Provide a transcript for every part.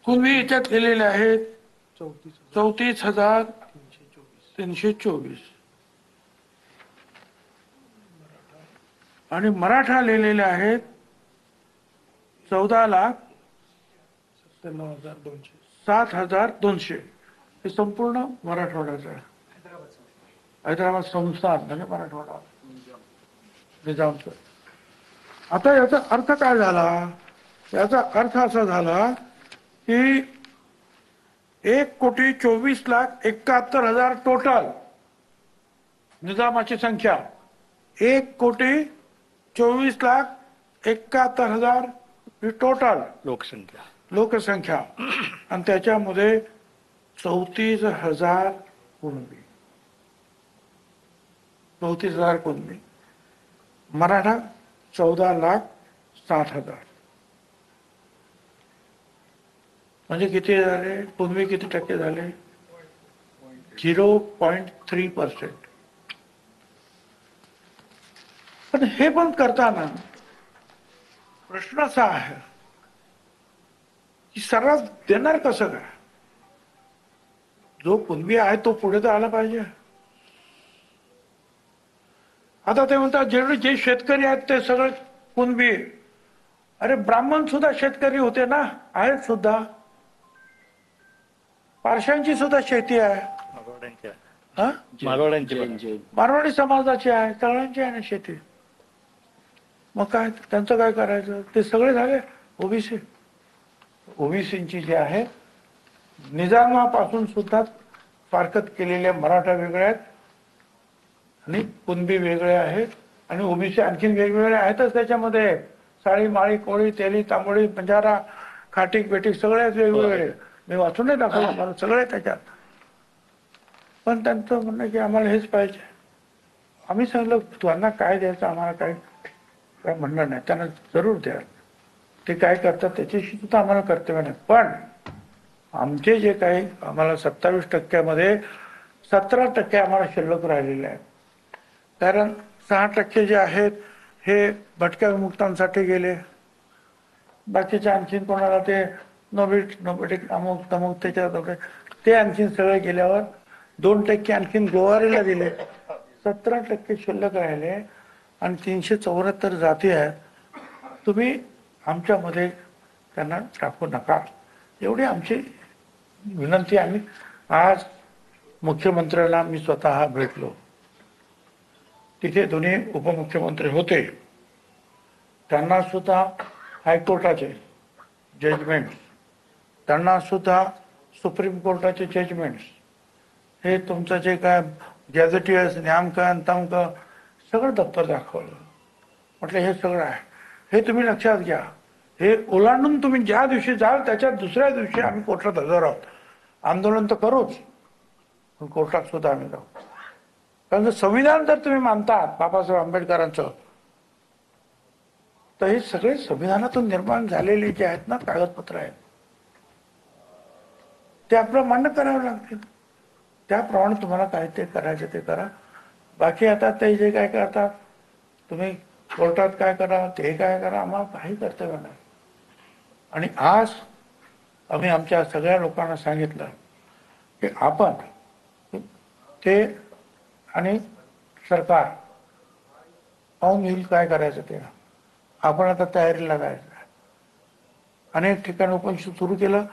तुम्ही याच्यात लिहिलेले आहेत 34,324 आणि मराठा लिहिलेले आहेत 14,07,200 हे संपूर्ण मराठवाड्याचं आहे. हैदराबाद संस्थान म्हणजे मराठवाडा निजामचं. आता याचा अर्थ काय झाला? याचा अर्थ असा झाला की 1,24,71,000 टोटल निजामाची संख्या 1,24,71,000 ही टोटल लोकसंख्या आणि त्याच्यामध्ये 34,000 कुणबी 34,000 कुणबी. मराठा 14,07,000 म्हणजे किती झाले? कुणबी किती टक्के झाले? 0.3%. पण हे पण करताना प्रश्न असा आहे की सर्रास देणार कसं काय? जो कुणबी आहे तो पुढे तर आला पाहिजे. आता ते म्हणतात जे शेतकरी आहेत ते सगळे कुणबी. अरे ब्राह्मण सुद्धा शेतकरी होते ना, आहेत सुद्धा. पारशांची सुद्धा शेती आहे, मारवाडी समाजाची आहे, सगळ्यांची आहे ना शेती. मग काय त्यांचं काय करायचं? ते सगळे झाले ओबीसी. ओबीसींची जे आहे निजामापासून सुद्धा फारकत केलेले मराठा वेगळे आहेत आणि कुणबी वेगळे आहेत आणि ओबीसी आणखीन वेगवेगळे आहेतच त्याच्यामध्ये. साळी माळी कोळी तेली तांबोळी बंजारा खाटीक बेटीक सगळे वेगवेगळे. मी वाचून नाही दाखवलं, मला सगळे त्याच्यात. पण त्यांचं म्हणणं की आम्हाला हेच पाहिजे. आम्ही सांगितलं त्यांना काय द्यायचं, आम्हाला काय म्हणणं नाही, त्यांना जरूर द्या. ते काय करतात त्याच्याशी सुद्धा आम्हाला कर्तव्य नाही. पण आमचे जे काही आम्हाला 27% 17% आम्हाला शिल्लक राहिलेले आहेत. कारण 6% जे आहेत हे भटक्या विमुक्तांसाठी गेले. बाकीचे आणखीन कोणाला ते नोबेटिक अमुक तमुक त्याच्यात ते आणखीन सगळे गेल्यावर 2% आणखीन गोवारीला दिले. 17% शिल्लक राहिले आणि 374 जाती आहेत. तुम्ही आमच्यामध्ये त्यांना टाकू नका, एवढी आमची विनंती. आम्ही आज मुख्यमंत्र्यांना मी स्वतः भेटलो. तिथे दोन्ही उपमुख्यमंत्री होते. त्यांना सुद्धा हायकोर्टाचे जजमेंट्स, त्यांना सुद्धा सुप्रीम कोर्टाचे जजमेंट्स, हे तुमचं जे काय गॅझेटियर्स न्यामकन तमकं सगळं दप्तर दाखवलं. म्हटलं हे सगळं आहे, हे तुम्ही लक्षात घ्या. हे ओलांडून तुम्ही ज्या दिवशी जाल त्याच्या दुसऱ्या दिवशी आम्ही कोर्टात हजर आहोत. आंदोलन तर करूच, पण कोर्टात सुद्धा आम्ही जाऊ. कारण संविधान जर तुम्ही मानतात बाबासाहेब आंबेडकरांचं, तर हे सगळे संविधानातून निर्माण झालेले जे आहेत ना कागदपत्र आहेत ते आपलं मान्य करावं लागतील. त्याप्रमाणे तुम्हाला काय ते करायचं ते करा. बाकी आता ते जे काय करतात तुम्ही कोर्टात काय करा ते काय करा, आम्हाला काही कर्तव्य नाही. आणि आज आम्ही आमच्या सगळ्या लोकांना सांगितलं की आपण ते आणि सरकार पाहून येईल काय करायचं ते. आपण आता तयारीला जायचं. अनेक ठिकाणी उपोषण सुरू केलं,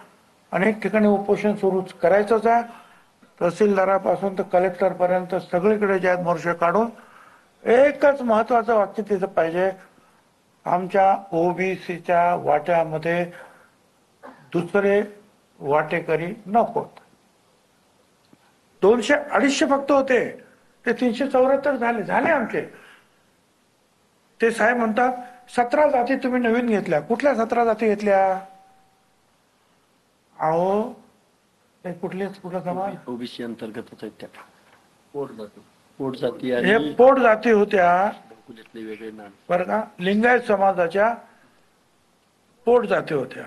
अनेक ठिकाणी उपोषण सुरू करायचंच आहे. तहसीलदारापासून तर कलेक्टरपर्यंत सगळीकडे जे आहेत मोर्चे काढून एकच महत्वाचं वाक्य तिथं पाहिजे, आमच्या ओबीसीच्या वाट्यामध्ये दुसरे वाटेकरी नकोत. 200-250 फक्त होते, ते 374 झाले आमचे. ते साहेब म्हणतात 17 जाती तुम्ही नवीन घेतल्या. कुठल्या 17 जाती घेतल्या? अहो ते कुठलं समाज? ओबीसी अंतर्गतच आहेत त्या. पोट जाती हे पोट जाती होत्या बरं का. लिंगायत समाजाच्या पोट जाती होत्या.